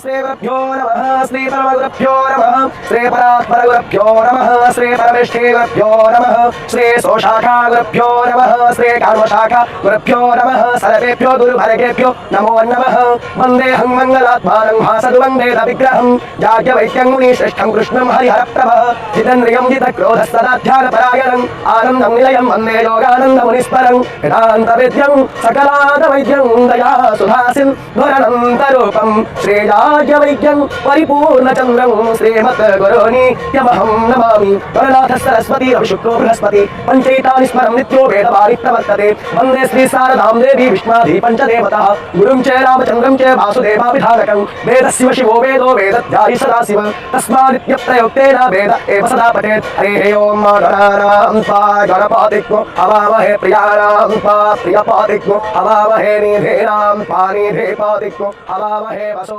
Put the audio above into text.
श्रीगुरुभ्यो नमः श्रीपरमगुरुभ्यो नमः श्रीपरात्परगुरुभ्यो नमः श्रीपरमेष्ठिगुरुभ्यो नमः श्रीसोशाखागुरुभ्यो नमः श्रीकार्मशाखागुरुभ्यो नमः सर्वेभ्यो गुरुभर्गेभ्यो नमो नमः वन्देऽहं मङ्गलात्मानं भासद्वन्देतविग्रहं याज्ञवैक्यं मुनिश्रेष्ठं कृष्णं हरिहरप्रभः जितेन्द्रियं जितक्रोधः सदा ध्यानपरायणम् आनन्दं निलयं वन्दे योगानन्दमुनिस्परं वेदान्तवेद्यं सकलादवैद्यं दया सुधासिन्धुरनन्तरूपं श्रीयाज्ञवैद्यं परिपूर्णचन्द्रं श्रीमद्गुरोनित्यमहं नमामि गणनाथ सरस्वती रविशुक्रो बृहस्पति पञ्चैतानि स्मरं नित्यो वेदवारि प्रवर्तते वन्दे श्री शारदां देवी विष्णाधि पञ्चदेवतः गुरुं च रामचन्द्रं च वासुदेवाभिधानकं वेदस्य शिवो वेदो वेदध्यायि सदाशिव तस्मादित्यप्रयोक्तेन वेद एव सदा पठेत् हरिः ओं गणपतिग्नो हवामहे प्रियाणां प्रियपतिग्नो हवामहे निधीनां निधीपतिग्नो हवामहे वसो